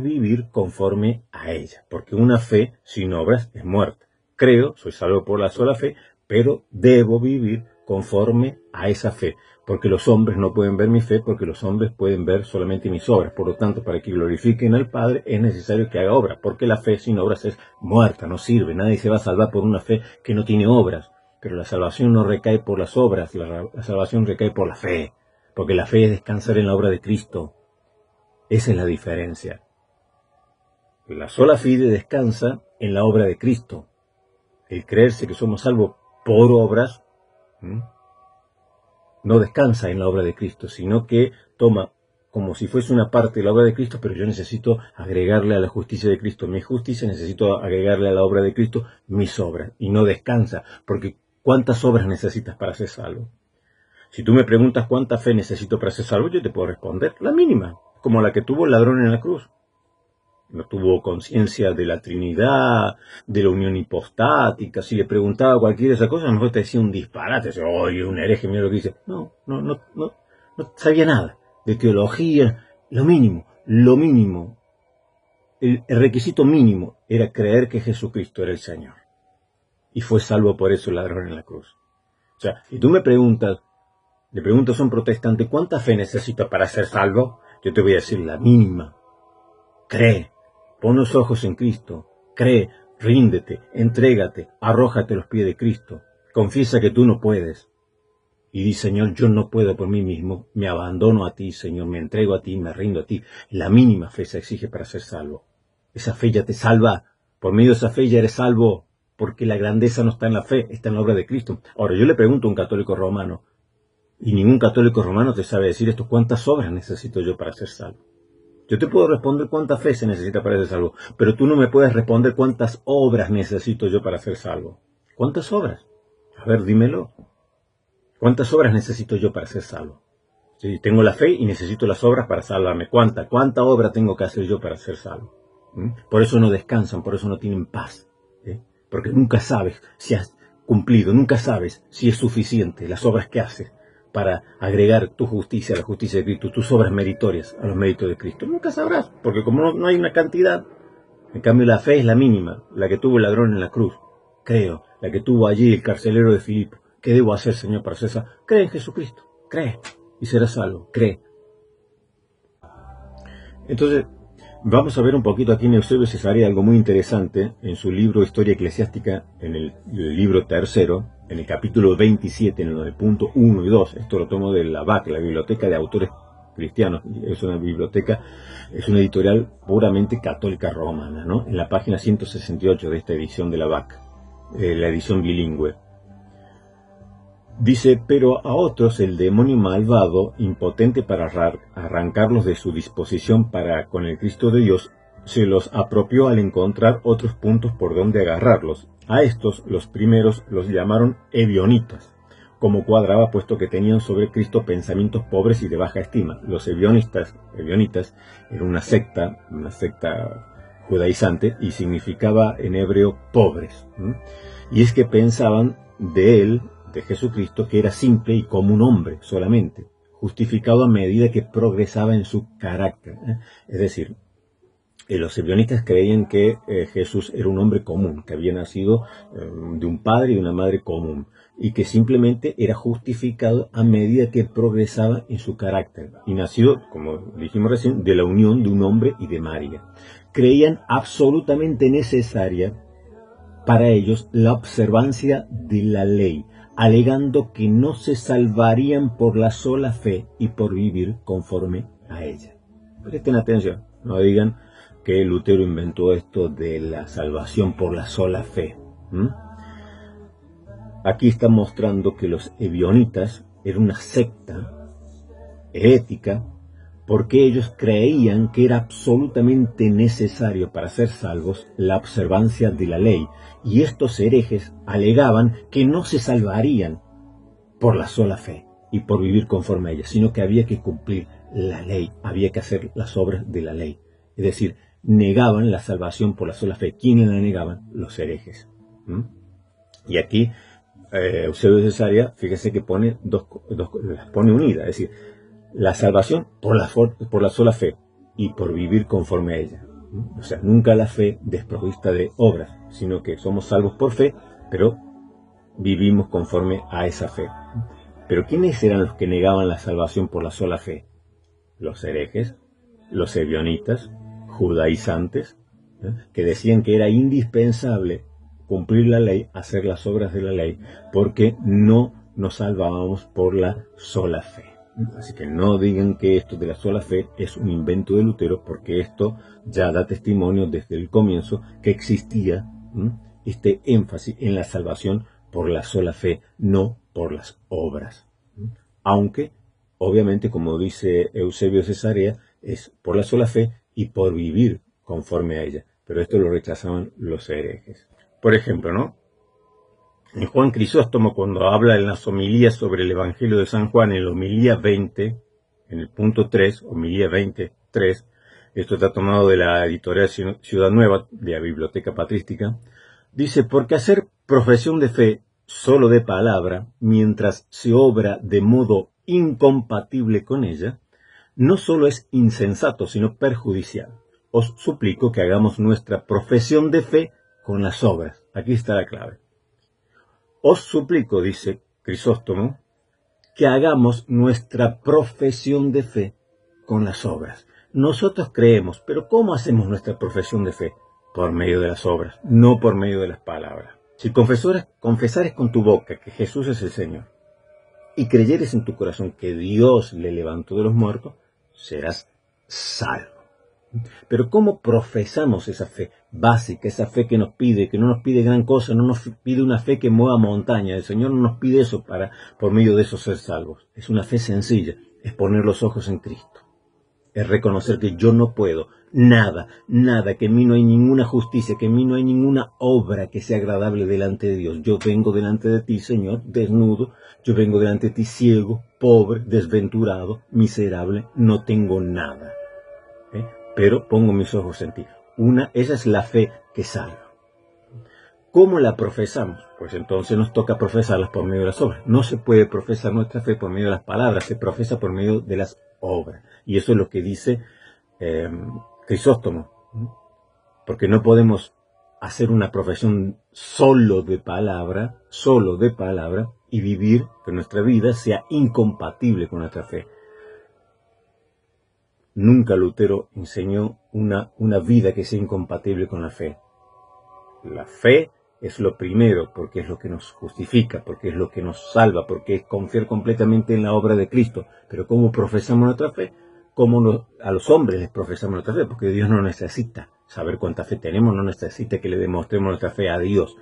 vivir conforme a ella, porque una fe sin obras es muerta. Creo, soy salvo por la sola fe, pero debo vivir conforme a esa fe, porque los hombres no pueden ver mi fe, porque los hombres pueden ver solamente mis obras. Por lo tanto, para que glorifiquen al Padre es necesario que haga obra, porque la fe sin obras es muerta, no sirve. Nadie se va a salvar por una fe que no tiene obras. Pero la salvación no recae por las obras, la salvación recae por la fe, porque la fe es descansar en la obra de Cristo. Esa es la diferencia. La sola fide descansa en la obra de Cristo. El creerse que somos salvos por obras no descansa en la obra de Cristo, sino que toma como si fuese una parte de la obra de Cristo, pero yo necesito agregarle a la justicia de Cristo mi justicia, necesito agregarle a la obra de Cristo mis obras, y no descansa, porque ¿cuántas obras necesitas para ser salvo? Si tú me preguntas cuánta fe necesito para ser salvo, yo te puedo responder la mínima, como la que tuvo el ladrón en la cruz. No tuvo conciencia de la Trinidad, de la unión hipostática. Si le preguntaba cualquiera de esas cosas, a lo mejor te decía un disparate. Decía, oye, un hereje, mira lo que dice. No sabía nada de teología. Lo mínimo. El requisito mínimo era creer que Jesucristo era el Señor. Y fue salvo por eso el ladrón en la cruz. O sea, si tú le preguntas a un protestante, ¿cuánta fe necesita para ser salvo? Yo te voy a decir la mínima. Cree. Pon los ojos en Cristo, cree, ríndete, entrégate, arrójate a los pies de Cristo, confiesa que tú no puedes. Y di, Señor, yo no puedo por mí mismo, me abandono a ti, Señor, me entrego a ti, me rindo a ti. La mínima fe se exige para ser salvo. Esa fe ya te salva, por medio de esa fe ya eres salvo. porque la grandeza no está en la fe, está en la obra de Cristo. Ahora, yo le pregunto a un católico romano, y ningún católico romano te sabe decir esto: ¿cuántas obras necesito yo para ser salvo? Yo te puedo responder cuánta fe se necesita para ser salvo, pero tú no me puedes responder cuántas obras necesito yo para ser salvo. ¿Cuántas obras? A ver, dímelo. ¿Cuántas obras necesito yo para ser salvo? Sí, tengo la fe y necesito las obras para salvarme. ¿Cuánta obra tengo que hacer yo para ser salvo? Por eso no descansan, por eso no tienen paz. Porque nunca sabes si has cumplido, nunca sabes si es suficiente las obras que haces para agregar tu justicia a la justicia de Cristo, tus obras meritorias a los méritos de Cristo. Nunca sabrás, porque como no hay una cantidad, en cambio la fe es la mínima, la que tuvo el ladrón en la cruz. Creo, la que tuvo allí el carcelero de Filipo. ¿Qué debo hacer, Señor, para ser salvo? Cree en Jesucristo, cree, y serás salvo, cree. Entonces, vamos a ver un poquito aquí en Eusebio Cesarea algo muy interesante en su libro Historia Eclesiástica, en el libro tercero, en el capítulo 27, en el punto 1 y 2. Esto lo tomo de la BAC, la Biblioteca de Autores Cristianos. Es una biblioteca, es una editorial puramente católica romana, ¿no? En la página 168 de esta edición de la BAC, la edición bilingüe. Dice: pero a otros el demonio malvado, impotente para arrancarlos de su disposición para con el Cristo de Dios, se los apropió al encontrar otros puntos por donde agarrarlos. A estos, los primeros, los llamaron ebionitas, como cuadraba, puesto que tenían sobre Cristo pensamientos pobres y de baja estima. Los ebionitas eran una secta judaizante, y significaba en hebreo pobres. Y es que pensaban de él, de Jesucristo, que era simple y como un hombre solamente, justificado a medida que progresaba en su carácter. Es decir, los ebionitas creían que Jesús era un hombre común, que había nacido de un padre y una madre común, y que simplemente era justificado a medida que progresaba en su carácter, y nacido, como dijimos recién, de la unión de un hombre y de María. Creían absolutamente necesaria para ellos la observancia de la ley, alegando que no se salvarían por la sola fe y por vivir conforme a ella. Presten atención, no digan que Lutero inventó esto de la salvación por la sola fe. Aquí está mostrando que los ebionitas eran una secta herética, porque ellos creían que era absolutamente necesario para ser salvos la observancia de la ley, y estos herejes alegaban que no se salvarían por la sola fe y por vivir conforme a ella, sino que había que cumplir la ley, había que hacer las obras de la ley. Es decir, negaban la salvación por la sola fe. ¿Quiénes la negaban? Los herejes. Y aquí Eusebio de Cesarea, fíjese que pone las pone unidas, es decir, la salvación por la sola fe y por vivir conforme a ella. O sea, nunca la fe desprovista de obras, sino que somos salvos por fe, pero vivimos conforme a esa fe. Pero ¿quiénes eran los que negaban la salvación por la sola fe? Los herejes, los ebionitas, judaizantes, que decían que era indispensable cumplir la ley, hacer las obras de la ley, porque no nos salvábamos por la sola fe. Así que no digan que esto de la sola fe es un invento de Lutero, porque esto ya da testimonio desde el comienzo que existía este énfasis en la salvación por la sola fe, no por las obras. Aunque, obviamente, como dice Eusebio de Cesarea, es por la sola fe y por vivir conforme a ella. Pero esto lo rechazaban los herejes. Por ejemplo, ¿no? En Juan Crisóstomo, cuando habla en las homilías sobre el Evangelio de San Juan, en la homilía 20, en el punto 3, homilía 23, esto está tomado de la editorial Ciudad Nueva, de la Biblioteca Patrística, dice: porque hacer profesión de fe solo de palabra, mientras se obra de modo incompatible con ella, no solo es insensato, sino perjudicial. Os suplico que hagamos nuestra profesión de fe con las obras. Aquí está la clave. Os suplico, dice Crisóstomo, que hagamos nuestra profesión de fe con las obras. Nosotros creemos, pero ¿cómo hacemos nuestra profesión de fe? Por medio de las obras, no por medio de las palabras. Si confesares con tu boca que Jesús es el Señor, y creyeres en tu corazón que Dios le levantó de los muertos, serás salvo. Pero ¿cómo profesamos esa fe básica, esa fe que nos pide, que no nos pide gran cosa, no nos pide una fe que mueva montaña? El Señor no nos pide eso por medio de eso ser salvos. Es una fe sencilla, es poner los ojos en Cristo. Es reconocer que yo no puedo, nada, que en mí no hay ninguna justicia, que en mí no hay ninguna obra que sea agradable delante de Dios. Yo vengo delante de ti, Señor, desnudo, yo vengo delante de ti ciego, pobre, desventurado, miserable, no tengo nada. Pero pongo mis ojos en ti. Esa es la fe que salva. ¿Cómo la profesamos? Pues entonces nos toca profesarlas por medio de las obras. No se puede profesar nuestra fe por medio de las palabras, se profesa por medio de las obras. Y eso es lo que dice Crisóstomo. Porque no podemos hacer una profesión solo de palabra, y vivir que nuestra vida sea incompatible con nuestra fe. Nunca Lutero enseñó una vida que sea incompatible con la fe. La fe es lo primero, porque es lo que nos justifica, porque es lo que nos salva, porque es confiar completamente en la obra de Cristo. Pero ¿cómo profesamos nuestra fe? ¿Cómo a los hombres les profesamos nuestra fe? Porque Dios no necesita saber cuánta fe tenemos, no necesita que le demostremos nuestra fe a Dios.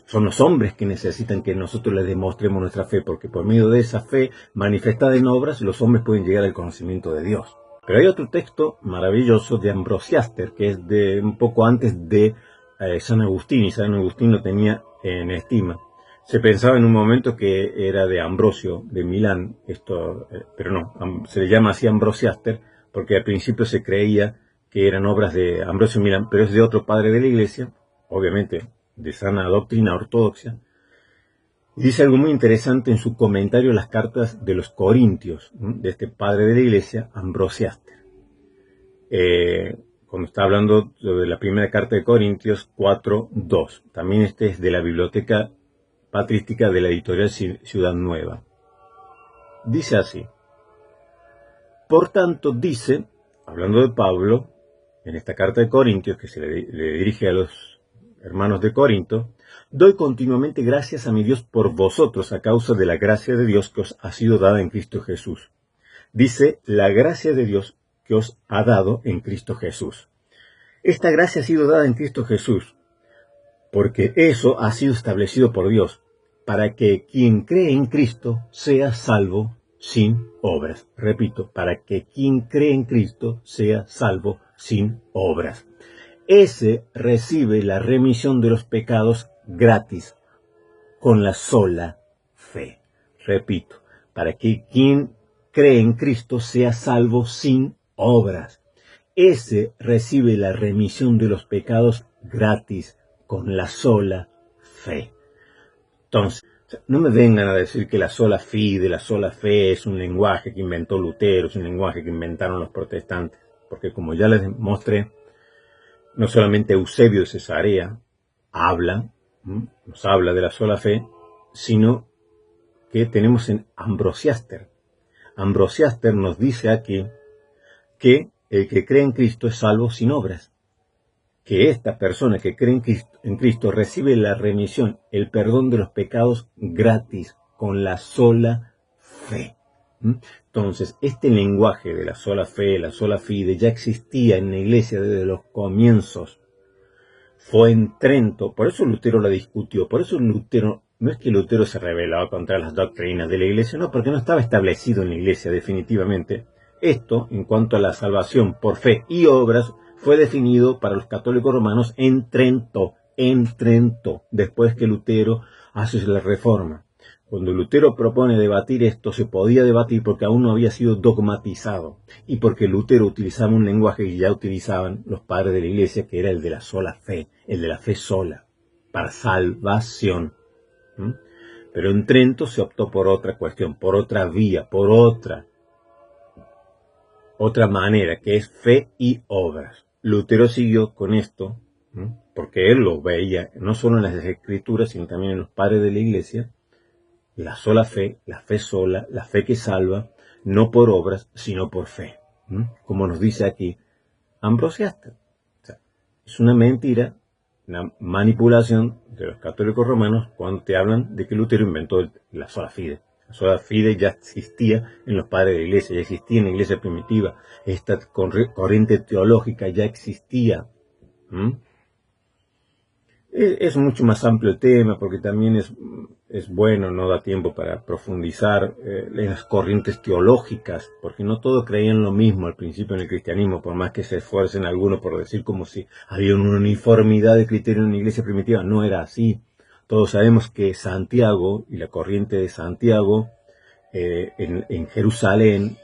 Son los hombres que necesitan que nosotros les demostremos nuestra fe, porque por medio de esa fe manifestada en obras, los hombres pueden llegar al conocimiento de Dios. Pero hay otro texto maravilloso de Ambrosiaster, que es de un poco antes de San Agustín, y San Agustín lo tenía en estima. Se pensaba en un momento que era de Ambrosio, de Milán, pero no, se le llama así Ambrosiaster, porque al principio se creía que eran obras de Ambrosio Milán, pero es de otro padre de la Iglesia, obviamente de sana doctrina ortodoxa. Y dice algo muy interesante en su comentario a las cartas de los Corintios, de este padre de la Iglesia, Ambrosiaster. Cuando está hablando de la primera carta de Corintios 4:2. También este es de la Biblioteca Patrística de la editorial Ciudad Nueva. Dice así: por tanto, dice, hablando de Pablo, en esta carta de Corintios, que se le dirige a los hermanos de Corinto, doy continuamente gracias a mi Dios por vosotros a causa de la gracia de Dios que os ha sido dada en Cristo Jesús. Dice, la gracia de Dios que os ha dado en Cristo Jesús. Esta gracia ha sido dada en Cristo Jesús, porque eso ha sido establecido por Dios, para que quien cree en Cristo sea salvo sin obras. Repito, para que quien cree en Cristo sea salvo sin obras. Ese recibe la remisión de los pecados gratis, con la sola fe. Repito, para que quien cree en Cristo sea salvo sin obras. Ese recibe la remisión de los pecados gratis, con la sola fe. Entonces, no me vengan a decir que la sola fe es un lenguaje que inventó Lutero, es un lenguaje que inventaron los protestantes, porque como ya les mostré, no solamente Eusebio de Cesarea nos habla de la sola fe, sino que tenemos en Ambrosiaster. Ambrosiaster nos dice aquí que el que cree en Cristo es salvo sin obras. Que esta persona que cree en Cristo recibe la remisión, el perdón de los pecados gratis, con la sola fe. Entonces, este lenguaje de la sola fe, la sola fide, ya existía en la iglesia desde los comienzos. Fue en Trento, por eso Lutero la discutió, por eso Lutero, no es que Lutero se rebelaba contra las doctrinas de la iglesia, no, porque no estaba establecido en la iglesia definitivamente. Esto, en cuanto a la salvación por fe y obras, fue definido para los católicos romanos en Trento, después que Lutero hace la reforma. Cuando Lutero propone debatir esto, se podía debatir porque aún no había sido dogmatizado y porque Lutero utilizaba un lenguaje que ya utilizaban los padres de la iglesia, que era el de la sola fe, el de la fe sola, para salvación. Pero en Trento se optó por otra cuestión, por otra vía, por otra manera, que es fe y obras. Lutero siguió con esto, porque él lo veía no solo en las escrituras, sino también en los padres de la iglesia, la sola fe, la fe sola, la fe que salva, no por obras, sino por fe. Como nos dice aquí Ambrosiaster. O sea, es una mentira, una manipulación de los católicos romanos cuando te hablan de que Lutero inventó la sola fide. La sola fide ya existía en los padres de la iglesia, ya existía en la iglesia primitiva. Esta corriente teológica ya existía. ¿Mm? Es mucho más amplio el tema porque también es bueno, no da tiempo para profundizar en las corrientes teológicas, porque no todos creían lo mismo al principio en el cristianismo, por más que se esfuercen algunos por decir como si había una uniformidad de criterio en la iglesia primitiva. No era así. Todos sabemos que Santiago y la corriente de Santiago en Jerusalén,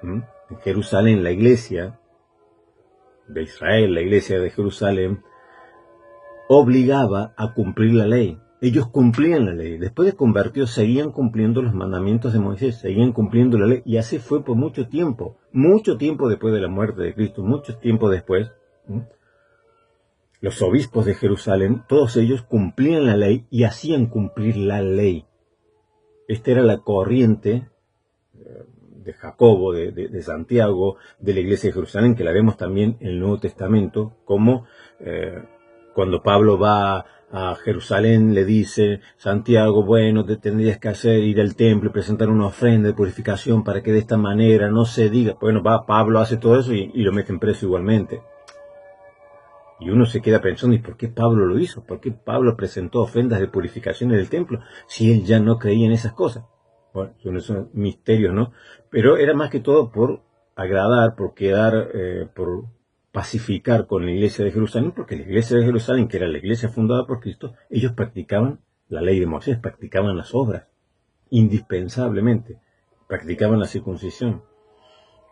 en Jerusalén, la iglesia de Israel, la iglesia de Jerusalén, obligaba a cumplir la ley. Ellos cumplían la ley. Después de convertidos, seguían cumpliendo los mandamientos de Moisés, seguían cumpliendo la ley. Y así fue por mucho tiempo después de la muerte de Cristo, mucho tiempo después. Los obispos de Jerusalén, todos ellos cumplían la ley y hacían cumplir la ley. Esta era la corriente de Jacobo, de Santiago, de la iglesia de Jerusalén, que la vemos también en el Nuevo Testamento, como cuando Pablo va a Jerusalén, le dice, Santiago, bueno, te tendrías que ir al templo y presentar una ofrenda de purificación para que de esta manera no se diga. Bueno, Pablo hace todo eso y lo meten preso igualmente. Y uno se queda pensando, ¿y por qué Pablo lo hizo? ¿Por qué Pablo presentó ofrendas de purificación en el templo si él ya no creía en esas cosas? Bueno, son misterios, ¿no? Pero era más que todo por agradar, por quedar, por pacificar con la iglesia de Jerusalén, porque la iglesia de Jerusalén, que era la iglesia fundada por Cristo, ellos practicaban la ley de Moisés, practicaban las obras, indispensablemente, practicaban la circuncisión.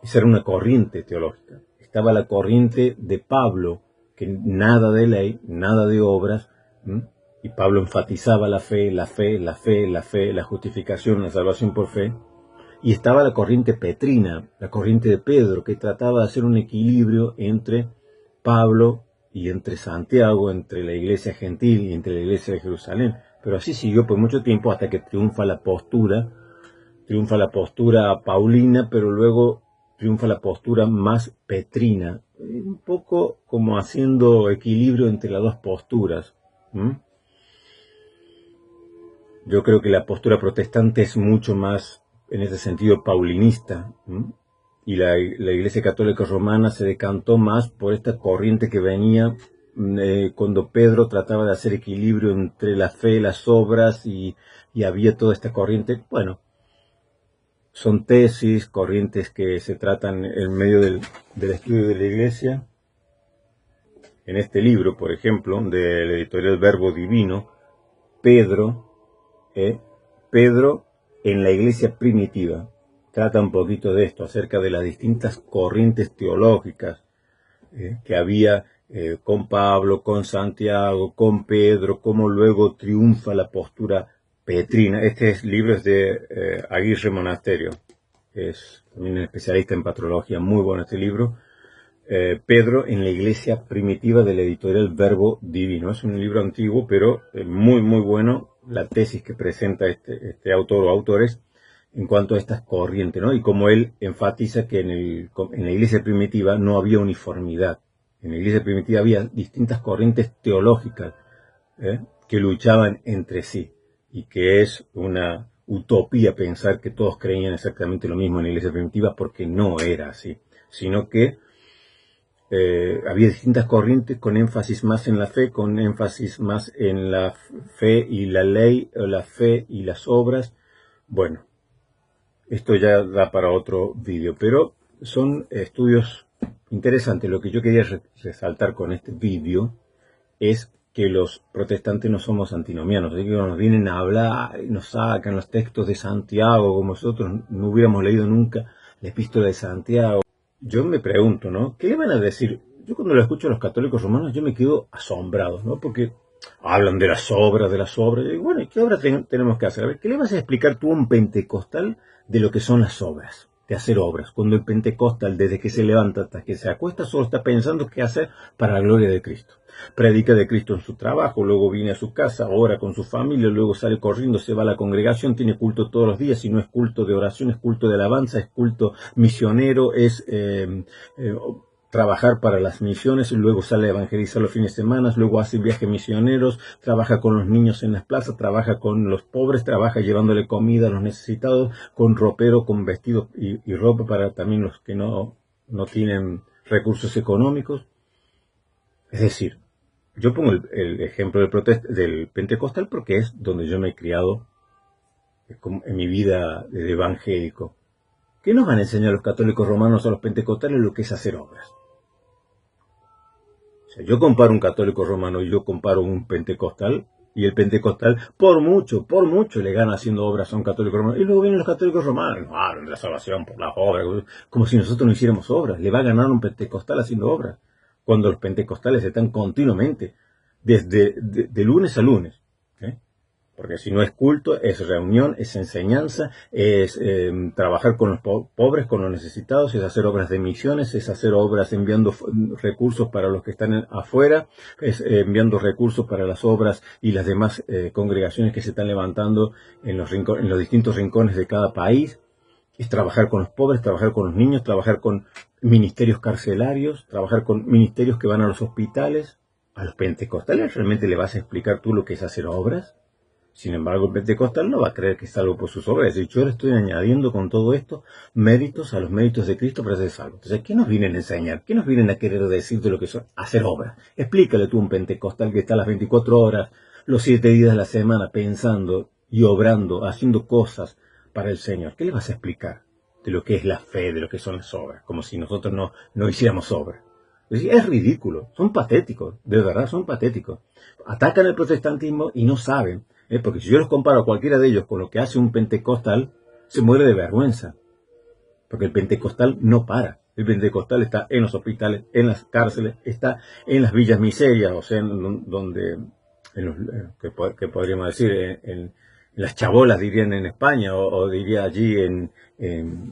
Esa era una corriente teológica. Estaba la corriente de Pablo, que nada de ley, nada de obras, y Pablo enfatizaba la fe, la justificación, la salvación por fe. Y estaba la corriente petrina, la corriente de Pedro, que trataba de hacer un equilibrio entre Pablo y entre Santiago, entre la iglesia gentil y entre la iglesia de Jerusalén. Pero así siguió por mucho tiempo hasta que triunfa la postura paulina, pero luego triunfa la postura más petrina, un poco como haciendo equilibrio entre las dos posturas. Yo creo que la postura protestante es mucho más, en ese sentido, paulinista, y la Iglesia Católica Romana se decantó más por esta corriente que venía cuando Pedro trataba de hacer equilibrio entre la fe, las obras, y había toda esta corriente. Bueno, son tesis, corrientes que se tratan en medio del estudio de la Iglesia. En este libro, por ejemplo, del editorial Verbo Divino, Pedro en la iglesia primitiva trata un poquito de esto, acerca de las distintas corrientes teológicas que había con Pablo, con Santiago, con Pedro, cómo luego triunfa la postura petrina. Este libro es de Aguirre Monasterio, es también un especialista en patrología, muy bueno este libro. Pedro en la iglesia primitiva, del editorial Verbo Divino. Es un libro antiguo, pero muy muy bueno la tesis que presenta este autor o autores en cuanto a estas corrientes, ¿no? Y como él enfatiza que en la iglesia primitiva no había uniformidad. En la iglesia primitiva había distintas corrientes teológicas que luchaban entre sí, y que es una utopía pensar que todos creían exactamente lo mismo en la iglesia primitiva, porque no era así, sino que había distintas corrientes con énfasis más en la fe, con énfasis más en la fe y la ley, o la fe y las obras. Bueno, esto ya da para otro vídeo, pero son estudios interesantes. Lo que yo quería resaltar con este vídeo es que los protestantes no somos antinomianos, así que nos vienen a hablar y nos sacan los textos de Santiago como nosotros no hubiéramos leído nunca la epístola de Santiago. Yo me pregunto, ¿no? ¿Qué le van a decir? Yo cuando lo escucho a los católicos romanos, yo me quedo asombrado, ¿no? Porque hablan de las obras, y bueno, ¿y qué obras tenemos que hacer? A ver, ¿qué le vas a explicar tú a un pentecostal de lo que son las obras? De hacer obras. Cuando el pentecostal, desde que se levanta hasta que se acuesta, solo está pensando qué hacer para la gloria de Cristo. Predica de Cristo en su trabajo, luego viene a su casa, ora con su familia, luego sale corriendo, se va a la congregación, tiene culto todos los días, y no es culto de oración, es culto de alabanza, es culto misionero, es trabajar para las misiones, luego sale a evangelizar los fines de semana, luego hace viajes misioneros, trabaja con los niños en las plazas, trabaja con los pobres, trabaja llevándole comida a los necesitados, con ropero, con vestidos y ropa para también los que no tienen recursos económicos. Es decir, yo pongo el ejemplo del pentecostal porque es donde yo me he criado en mi vida de evangélico. ¿Qué nos van a enseñar los católicos romanos a los pentecostales lo que es hacer obras? O sea, yo comparo un católico romano y yo comparo un pentecostal, y el pentecostal por mucho le gana haciendo obras a un católico romano. Y luego vienen los católicos romanos, hablan de la salvación por las obras, como si nosotros no hiciéramos obras. Le va a ganar un pentecostal haciendo obras, cuando los pentecostales están continuamente, de lunes a lunes. Porque si no es culto, es reunión, es enseñanza, es trabajar con los pobres, con los necesitados, es hacer obras de misiones, es hacer obras enviando recursos para los que están afuera, es enviando recursos para las obras y las demás congregaciones que se están levantando en los distintos rincones de cada país. Es trabajar con los pobres, trabajar con los niños, trabajar con ministerios carcelarios, trabajar con ministerios que van a los hospitales. ¿A los pentecostales realmente le vas a explicar tú lo que es hacer obras? Sin embargo, el pentecostal no va a creer que es salvo por sus obras. Es decir, yo le estoy añadiendo con todo esto méritos a los méritos de Cristo para ser salvo. Entonces, ¿qué nos vienen a enseñar? ¿Qué nos vienen a querer decir de lo que es hacer obras? Explícale tú a un pentecostal que está las 24 horas, los 7 días de la semana, pensando y obrando, haciendo cosas para el Señor. ¿Qué le vas a explicar de lo que es la fe, de lo que son las obras? Como si nosotros no hiciéramos obras. Es ridículo, son patéticos, de verdad son patéticos. Atacan el protestantismo y no saben. Porque si yo los comparo a cualquiera de ellos con lo que hace un pentecostal, se muere de vergüenza. Porque el pentecostal no para. El pentecostal está en los hospitales, en las cárceles, está en las villas miserias, o sea, que podríamos decir, en las chabolas dirían en España, o diría allí en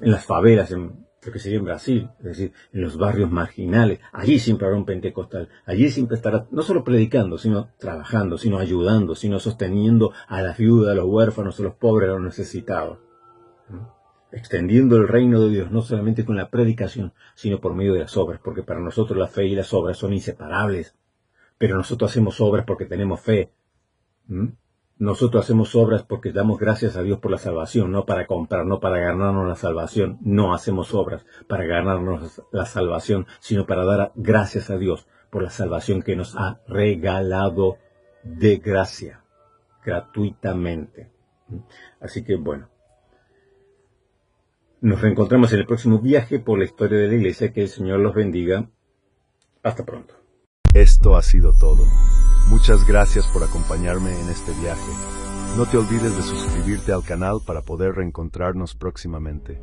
las favelas, lo que sería en Brasil, es decir, en los barrios marginales. Allí siempre habrá un pentecostal. Allí siempre estará no solo predicando, sino trabajando, sino ayudando, sino sosteniendo a las viudas, a los huérfanos, a los pobres, a los necesitados. Extendiendo el reino de Dios, no solamente con la predicación, sino por medio de las obras, porque para nosotros la fe y las obras son inseparables. Pero nosotros hacemos obras porque tenemos fe. Nosotros hacemos obras porque damos gracias a Dios por la salvación, no para comprar, no para ganarnos la salvación. No hacemos obras para ganarnos la salvación, sino para dar gracias a Dios por la salvación que nos ha regalado de gracia, gratuitamente. Así que bueno, nos reencontramos en el próximo viaje por la historia de la iglesia. Que el Señor los bendiga. Hasta pronto. Esto ha sido todo. Muchas gracias por acompañarme en este viaje. No te olvides de suscribirte al canal para poder reencontrarnos próximamente.